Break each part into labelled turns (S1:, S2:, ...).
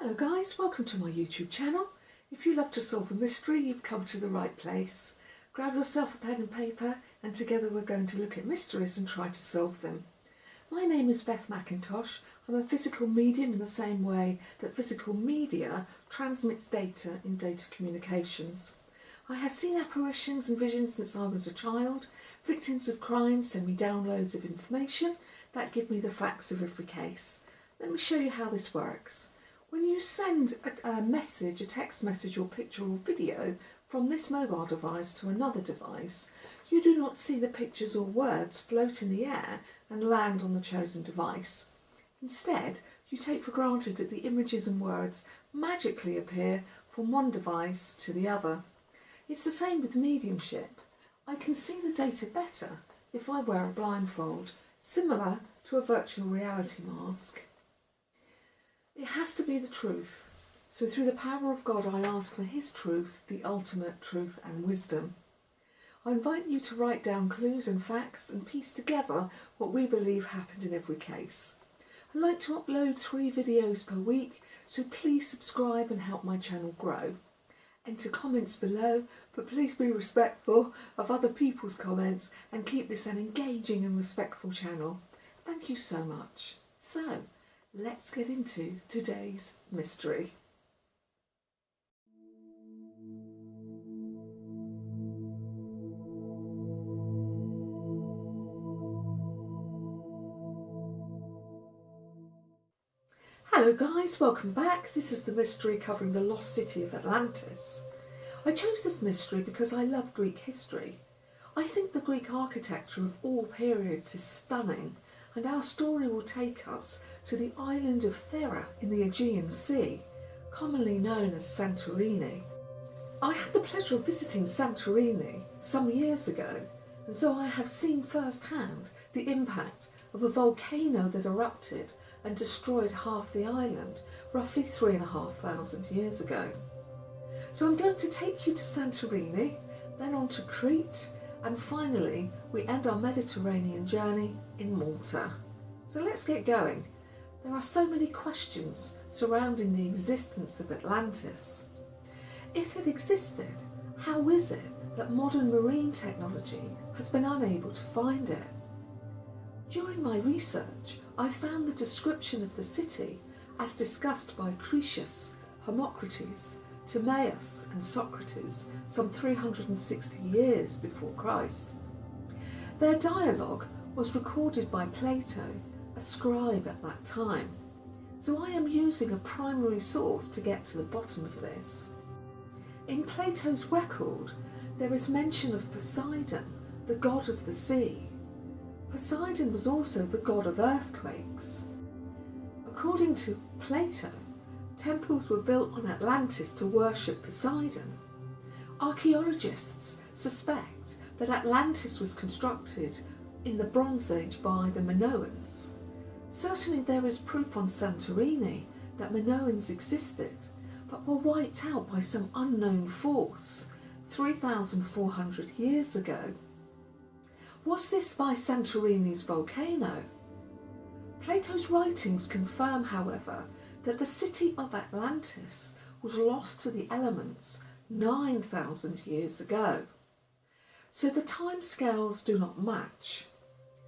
S1: Hello guys, welcome to my YouTube channel. If you love to solve a mystery, you've come to the right place. Grab yourself a pen and paper and together we're going to look at mysteries and try to solve them. My name is Beth MacIntosh. I'm a physical medium in the same way that physical media transmits data in data communications. I have seen apparitions and visions since I was a child. Victims of crime send me downloads of information that give me the facts of every case. Let me show you how this works. When you send a message, a text message or picture or video from this mobile device to another device, you do not see the pictures or words float in the air and land on the chosen device. Instead, you take for granted that the images and words magically appear from one device to the other. It's the same with mediumship. I can see the data better if I wear a blindfold, similar to a virtual reality mask. It has to be the truth. So through the power of God, I ask for His truth, the ultimate truth and wisdom. I invite you to write down clues and facts and piece together what we believe happened in every case. I like to upload 3 videos per week, so please subscribe and help my channel grow. Enter comments below, but please be respectful of other people's comments and keep this an engaging and respectful channel. Thank you so much. So, let's get into today's mystery. Hello guys, welcome back. This is the mystery covering the Lost City of Atlantis. I chose this mystery because I love Greek history. I think the Greek architecture of all periods is stunning, and our story will take us to the island of Thera in the Aegean Sea, commonly known as Santorini. I had the pleasure of visiting Santorini some years ago, and so I have seen firsthand the impact of a volcano that erupted and destroyed half the island roughly 3,500 years ago. So I'm going to take you to Santorini, then on to Crete, and finally we end our Mediterranean journey in Malta. So let's get going. There are so many questions surrounding the existence of Atlantis. If it existed, how is it that modern marine technology has been unable to find it? During my research, I found the description of the city as discussed by Cretius, Hermocrates, Timaeus and Socrates some 360 years before Christ. Their dialogue was recorded by Plato, a scribe at that time, so I am using a primary source to get to the bottom of this. In Plato's record, there is mention of Poseidon, the god of the sea. Poseidon was also the god of earthquakes. According to Plato, temples were built on Atlantis to worship Poseidon. Archaeologists suspect that Atlantis was constructed in the Bronze Age by the Minoans. Certainly there is proof on Santorini that Minoans existed, but were wiped out by some unknown force 3,400 years ago. Was this by Santorini's volcano? Plato's writings confirm, however, that the city of Atlantis was lost to the elements 9,000 years ago. So the timescales do not match.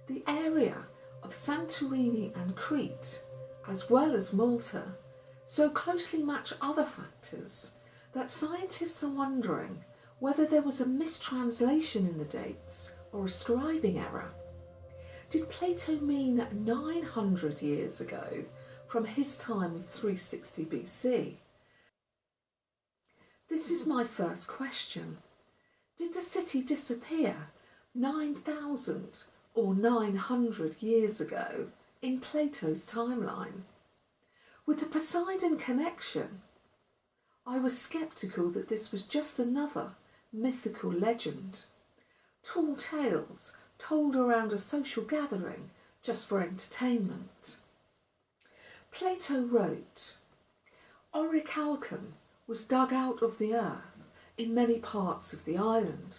S1: The area of Santorini and Crete, as well as Malta, so closely match other factors that scientists are wondering whether there was a mistranslation in the dates or a scribing error. Did Plato mean 900 years ago from his time of 360 BC? This is my first question. Did the city disappear 9,000 or 900 years ago in Plato's timeline? With the Poseidon connection, I was sceptical that this was just another mythical legend. Tall tales told around a social gathering just for entertainment. Plato wrote, "Orichalcum was dug out of the earth in many parts of the island,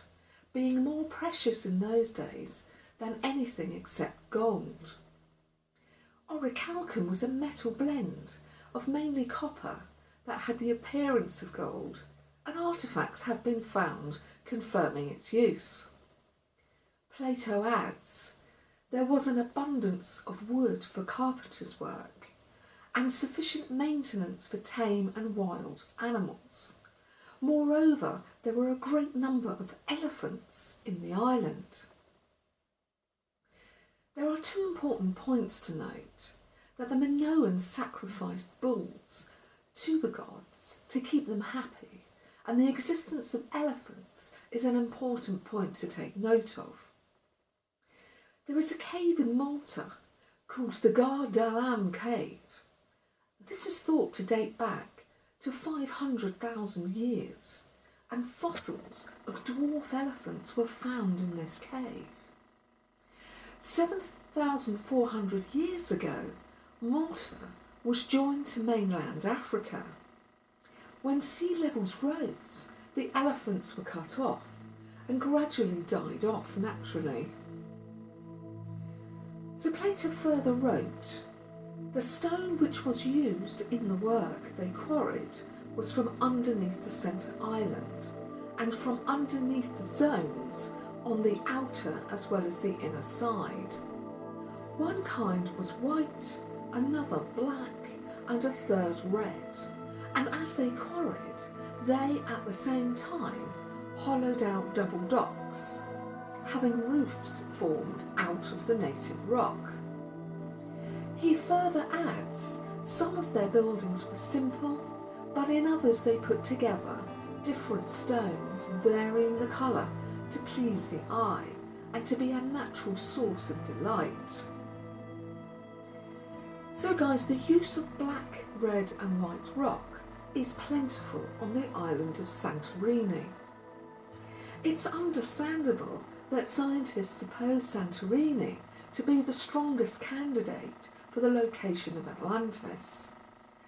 S1: being more precious in those days than anything except gold." Orichalcum was a metal blend of mainly copper that had the appearance of gold, and artefacts have been found confirming its use. Plato adds, there was an abundance of wood for carpenter's work, and sufficient maintenance for tame and wild animals. Moreover, there were a great number of elephants in the island. There are two important points to note: that the Minoans sacrificed bulls to the gods to keep them happy, and the existence of elephants is an important point to take note of. There is a cave in Malta called the Gar Dalam Cave. This is thought to date back to 500,000 years, and fossils of dwarf elephants were found in this cave. 7,400 years ago, Malta was joined to mainland Africa. When sea levels rose, the elephants were cut off and gradually died off naturally. So Plato further wrote, the stone which was used in the work they quarried was from underneath the centre island, and from underneath the zones on the outer as well as the inner side. One kind was white, another black, and a third red, and as they quarried, they at the same time hollowed out double docks, having roofs formed out of the native rock. He further adds, some of their buildings were simple, but in others they put together different stones varying the colour to please the eye and to be a natural source of delight. So guys, the use of black, red and white rock is plentiful on the island of Santorini. It's understandable that scientists suppose Santorini to be the strongest candidate for the location of Atlantis.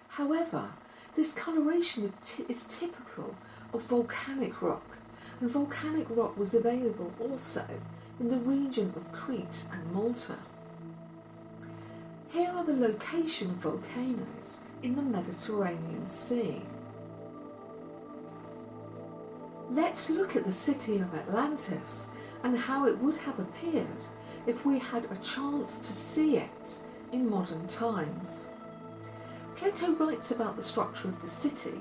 S1: However, this coloration is typical of volcanic rock, and volcanic rock was available also in the region of Crete and Malta. Here are the location of volcanoes in the Mediterranean Sea. Let's look at the city of Atlantis and how it would have appeared if we had a chance to see it in modern times. Plato writes about the structure of the city.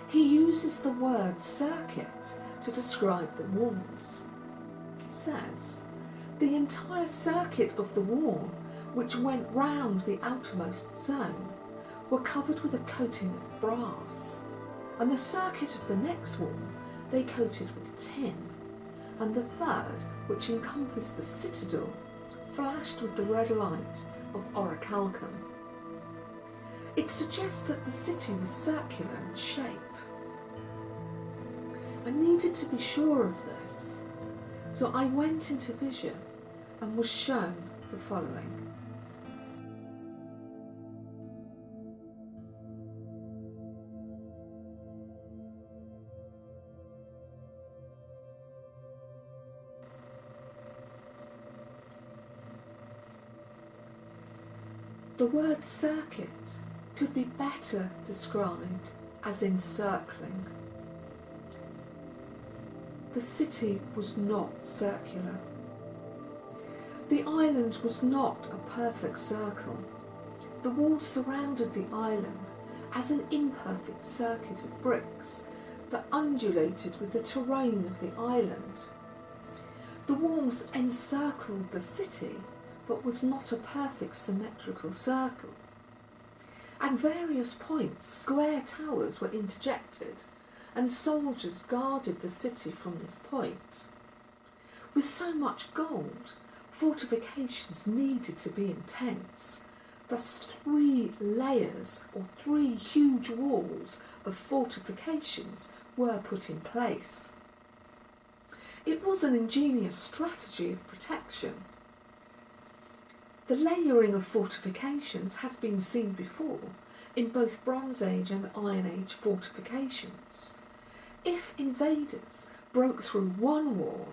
S1: He uses the word circuit to describe the walls. He says, the entire circuit of the wall, which went round the outermost zone, were covered with a coating of brass, and the circuit of the next wall they coated with tin, and the third, which encompassed the citadel, flashed with the red light of orichalcum. It suggests that the city was circular in shape. I needed to be sure of this, so I went into vision and was shown the following. The word circuit could be better described as encircling. The city was not circular. The island was not a perfect circle. The walls surrounded the island as an imperfect circuit of bricks that undulated with the terrain of the island. The walls encircled the city, but was not a perfect symmetrical circle. At various points, square towers were interjected, and soldiers guarded the city from this point. With so much gold, fortifications needed to be intense. Thus 3 layers or 3 huge walls of fortifications were put in place. It was an ingenious strategy of protection. The layering of fortifications has been seen before in both Bronze Age and Iron Age fortifications. If invaders broke through one wall,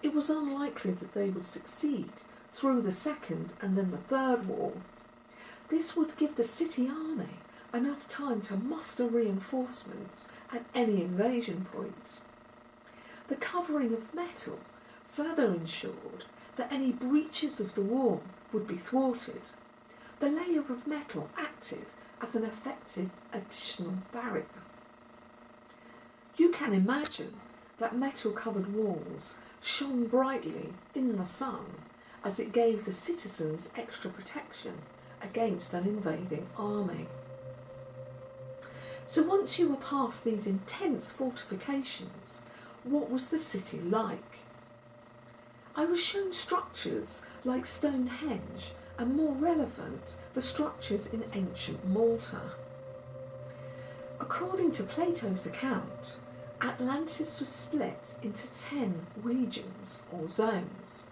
S1: it was unlikely that they would succeed through the second and then the third wall. This would give the city army enough time to muster reinforcements at any invasion point. The covering of metal further ensured that any breaches of the wall would be thwarted. The layer of metal acted as an effective additional barrier. You can imagine that metal-covered walls shone brightly in the sun as it gave the citizens extra protection against an invading army. So once you were past these intense fortifications, what was the city like? I was shown structures like Stonehenge and, more relevant, the structures in ancient Malta. According to Plato's account, Atlantis was split into 10 regions or zones.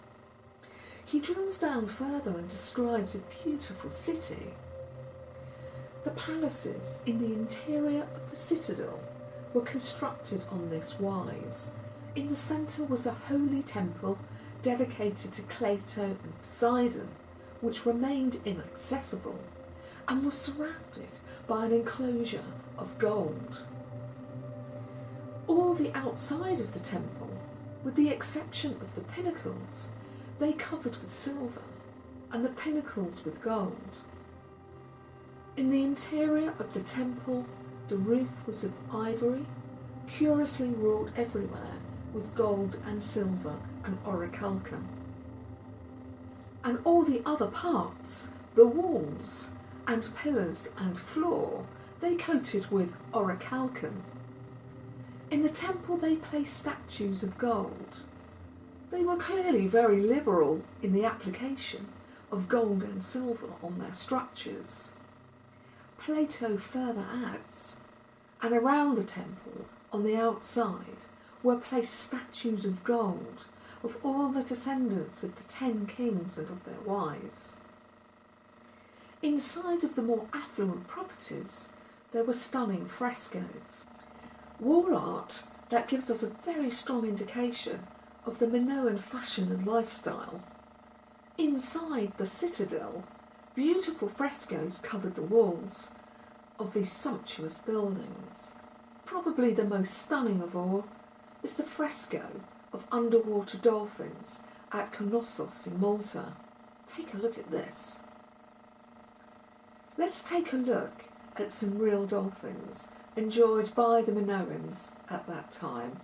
S1: He drills down further and describes a beautiful city. The palaces in the interior of the citadel were constructed on this wise. In the centre was a holy temple dedicated to Plato and Poseidon, which remained inaccessible and was surrounded by an enclosure of gold. All the outside of the temple, with the exception of the pinnacles, they covered with silver, and the pinnacles with gold. In the interior of the temple, the roof was of ivory, curiously wrought everywhere with gold and silver and orichalcum. And all the other parts, the walls and pillars and floor, they coated with orichalcum. In the temple they placed statues of gold. They were clearly very liberal in the application of gold and silver on their structures. Plato further adds, and around the temple, on the outside, were placed statues of gold of all the descendants of the 10 kings and of their wives. Inside of the more affluent properties, there were stunning frescoes. Wall art that gives us a very strong indication of the Minoan fashion and lifestyle. Inside the citadel, beautiful frescoes covered the walls of these sumptuous buildings. Probably the most stunning of all is the fresco of underwater dolphins at Knossos in Malta. Take a look at this. Let's take a look at some real dolphins enjoyed by the Minoans at that time.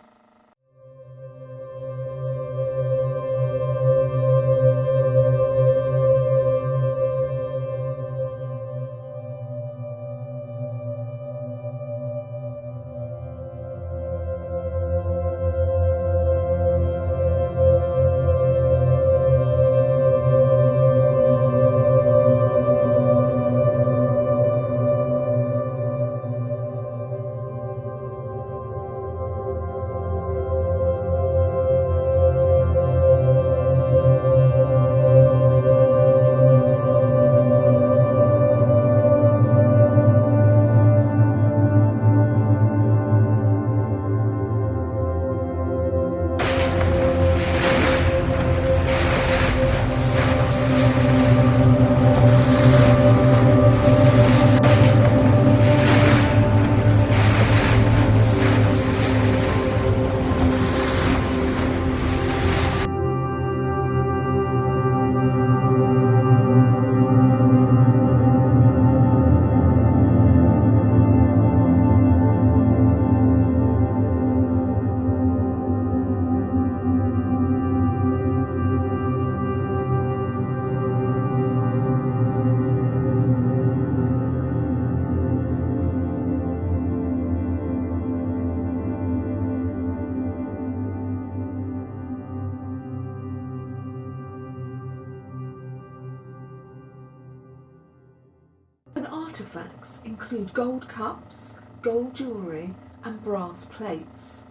S1: And artefacts include gold cups, gold jewellery and brass plates.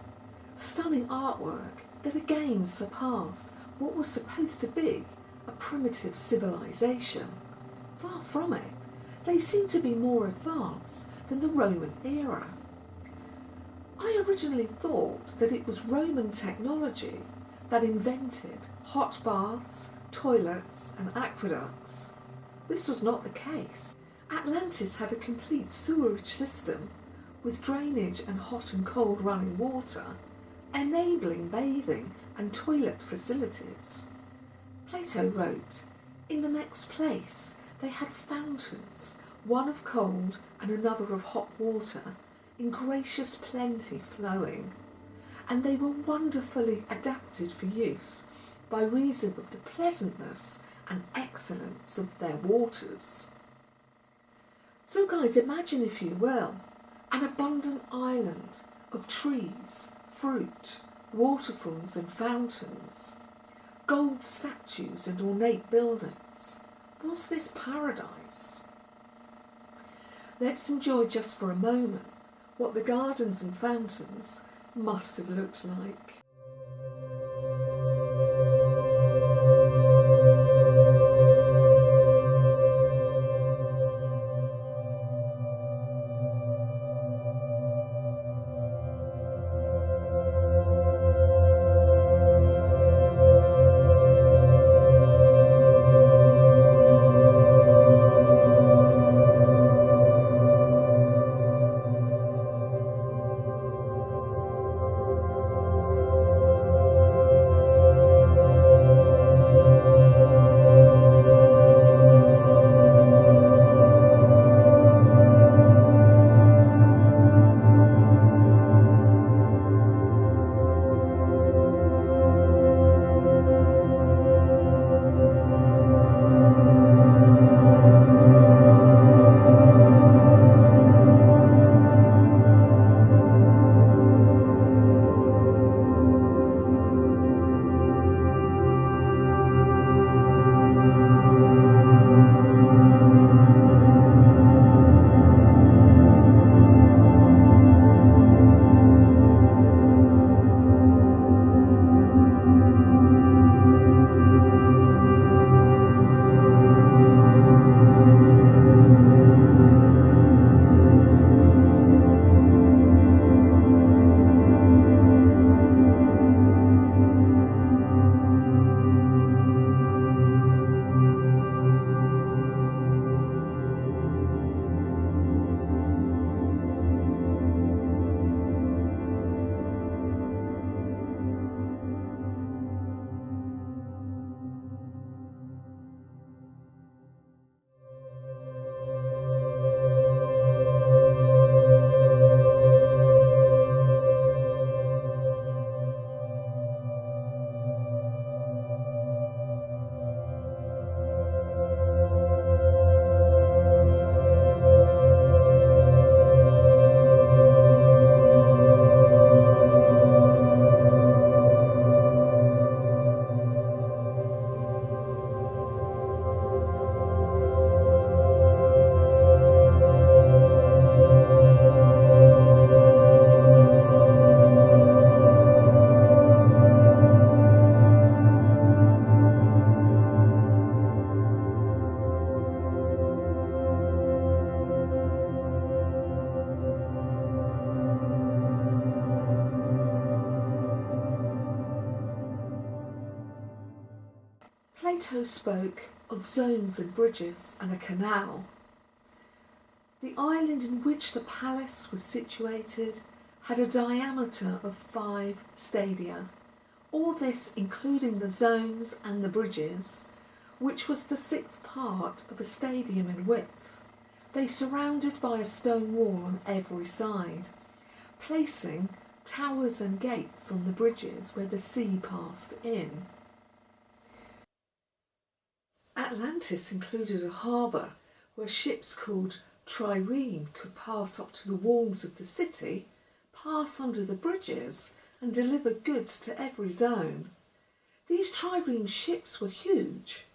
S1: Stunning artwork that again surpassed what was supposed to be a primitive civilization. Far from it, they seem to be more advanced than the Roman era. I originally thought that it was Roman technology that invented hot baths, toilets and aqueducts. This was not the case, Atlantis had a complete sewerage system with drainage and hot and cold running water, enabling bathing and toilet facilities. Plato wrote, "In the next place they had fountains, one of cold and another of hot water, in gracious plenty flowing, and they were wonderfully adapted for use by reason of the pleasantness and excellence of their waters." So guys, imagine if you will, an abundant island of trees, fruit, waterfalls and fountains, gold statues and ornate buildings. Was this paradise? Let's enjoy just for a moment what the gardens and fountains must have looked like. Plato spoke of zones and bridges and a canal. The island in which the palace was situated had a diameter of 5 stadia, all this including the zones and the bridges, which was the 6th part of a stadium in width. They surrounded by a stone wall on every side, placing towers and gates on the bridges where the sea passed in. Atlantis included a harbour where ships called triremes could pass up to the walls of the city, pass under the bridges and deliver goods to every zone. These trireme ships were huge.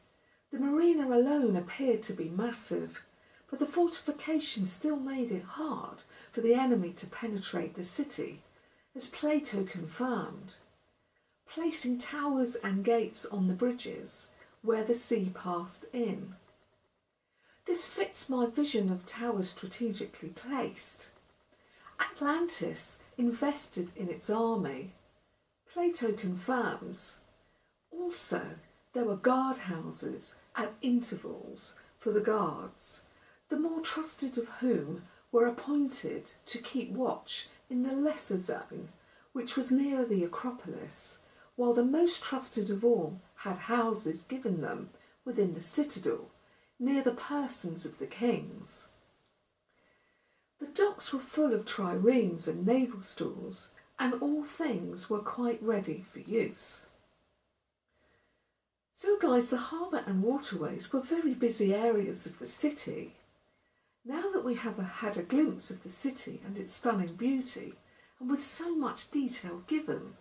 S1: The marina alone appeared to be massive, but the fortifications still made it hard for the enemy to penetrate the city, as Plato confirmed, placing towers and gates on the bridges where the sea passed in. This fits my vision of towers strategically placed. Atlantis invested in its army. Plato confirms. Also, there were guardhouses at intervals for the guards. the more trusted of whom were appointed to keep watch in the lesser zone, which was nearer the Acropolis, while the most trusted of all had houses given them within the citadel, near the persons of the kings. The docks were full of triremes and naval stores, and all things were quite ready for use. So guys, the harbour and waterways were very busy areas of the city. Now that we have had a glimpse of the city and its stunning beauty, and with so much detail given,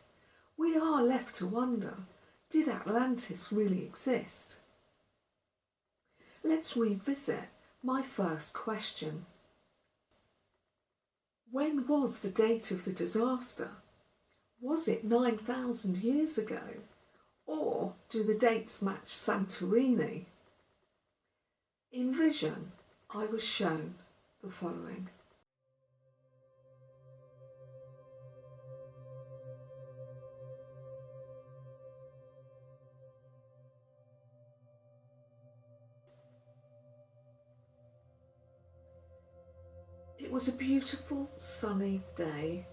S1: we are left to wonder, did Atlantis really exist? Let's revisit my first question. When was the date of the disaster? Was it 9,000 years ago? Or do the dates match Santorini? In vision, I was shown the following. It was a beautiful sunny day.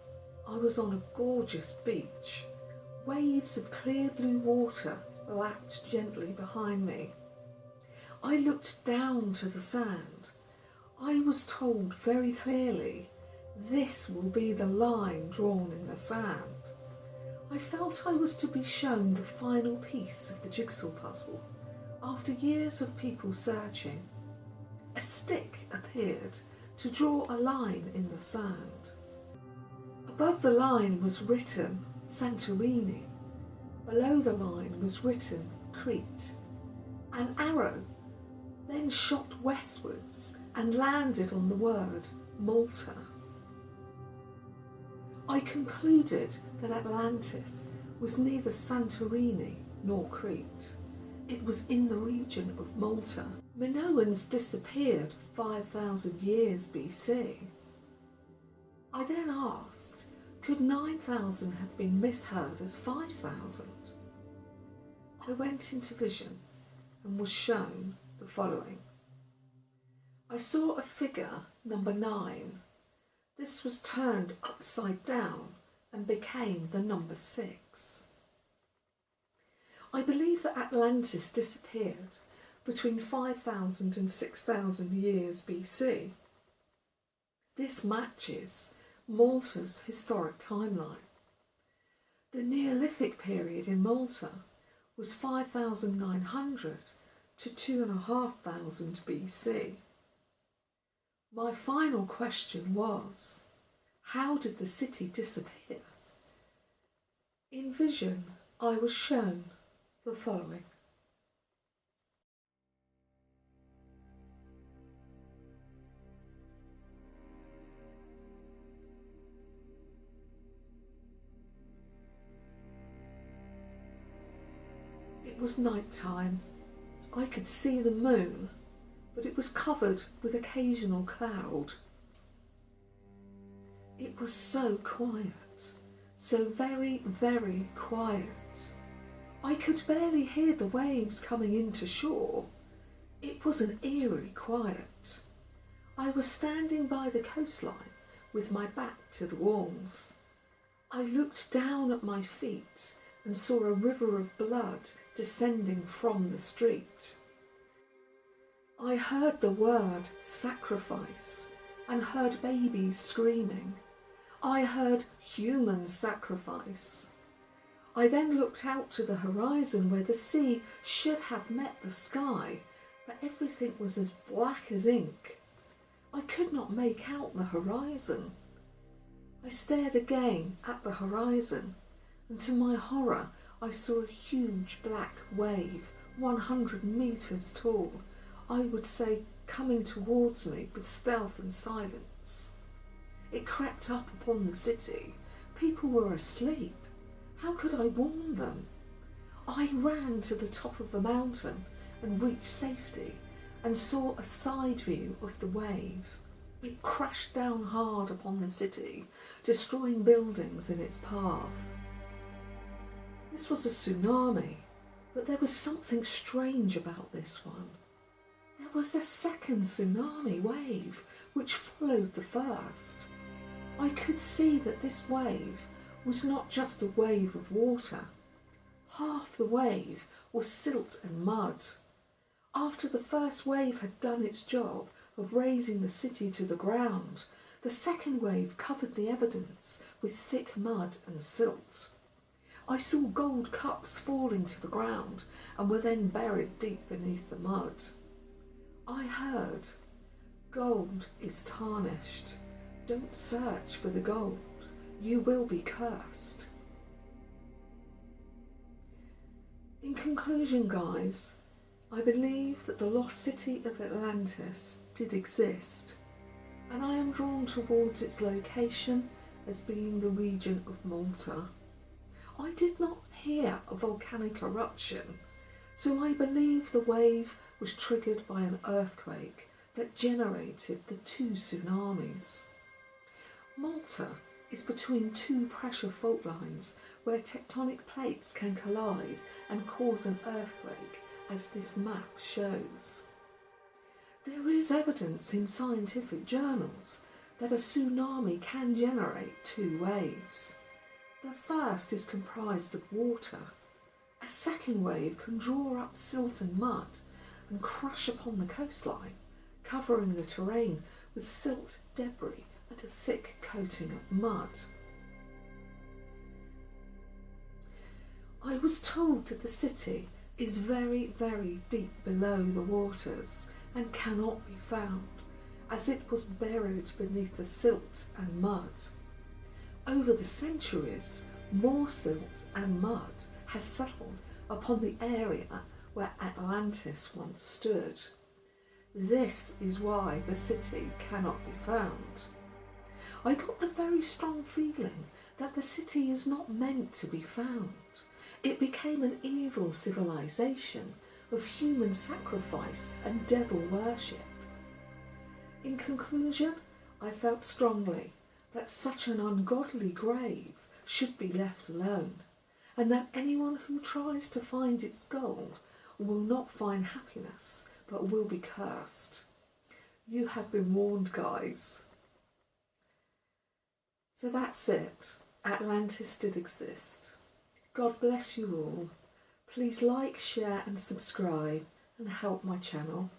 S1: I was on a gorgeous beach. Waves of clear blue water lapped gently behind me. I looked down to the sand. I was told very clearly, this will be the line drawn in the sand. I felt I was to be shown the final piece of the jigsaw puzzle. After years of people searching, a stick appeared to draw a line in the sand. Above the line was written Santorini. Below the line was written Crete. An arrow then shot westwards and landed on the word Malta. I concluded that Atlantis was neither Santorini nor Crete. It was in the region of Malta. Minoans disappeared 5,000 years BC. I then asked, could 9,000 have been misheard as 5,000? I went into vision and was shown the following. I saw a figure, number 9. This was turned upside down and became the number 6. I believe that Atlantis disappeared between 5,000 and 6,000 years BC. This matches Malta's historic timeline. The Neolithic period in Malta was 5,900 to 2,500 BC. My final question was, how did the city disappear? In vision, I was shown the following. It was night time. I could see the moon, but it was covered with occasional cloud. It was so quiet, so very, very quiet. I could barely hear the waves coming into shore. It was an eerie quiet. I was standing by the coastline with my back to the walls. I looked down at my feet and saw a river of blood descending from the street. I heard the word sacrifice and heard babies screaming. I heard human sacrifice. I then looked out to the horizon where the sea should have met the sky, but everything was as black as ink. I could not make out the horizon. I stared again at the horizon, and to my horror I saw a huge black wave, 100 metres tall, I would say coming towards me with stealth and silence. It crept up upon the city. People were asleep. How could I warn them? I ran to the top of the mountain and reached safety and saw a side view of the wave. It crashed down hard upon the city, destroying buildings in its path. This was a tsunami, but there was something strange about this one. there was a second tsunami wave which followed the first. I could see that this wave was not just a wave of water. Half the wave was silt and mud. After the first wave had done its job of raising the city to the ground, the second wave covered the evidence with thick mud and silt. I saw gold cups falling to the ground and were then buried deep beneath the mud. I heard, "Gold is tarnished. Don't search for the gold. You will be cursed." In conclusion, guys, I believe that the lost city of Atlantis did exist, and I am drawn towards its location as being the region of Malta. I did not hear a volcanic eruption, so I believe the wave was triggered by an earthquake that generated the two tsunamis. Malta is between two pressure fault lines where tectonic plates can collide and cause an earthquake, as this map shows. There is evidence in scientific journals that a tsunami can generate two waves. The first is comprised of water. A second wave can draw up silt and mud and crash upon the coastline, covering the terrain with silt, debris and a thick coating of mud. I was told that the city is very, very deep below the waters and cannot be found, as it was buried beneath the silt and mud. Over the centuries, more silt and mud has settled upon the area where Atlantis once stood. This is why the city cannot be found. I got the very strong feeling that the city is not meant to be found. It became an evil civilization of human sacrifice and devil worship. In conclusion, I felt strongly that such an ungodly grave should be left alone, and that anyone who tries to find its gold will not find happiness, but will be cursed. You have been warned, guys. So that's it. Atlantis did exist. God bless you all. Please like, share and subscribe and help my channel.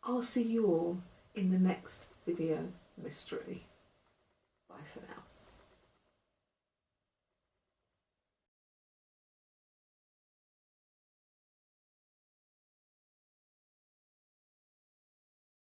S1: I'll see you all in the next video mystery.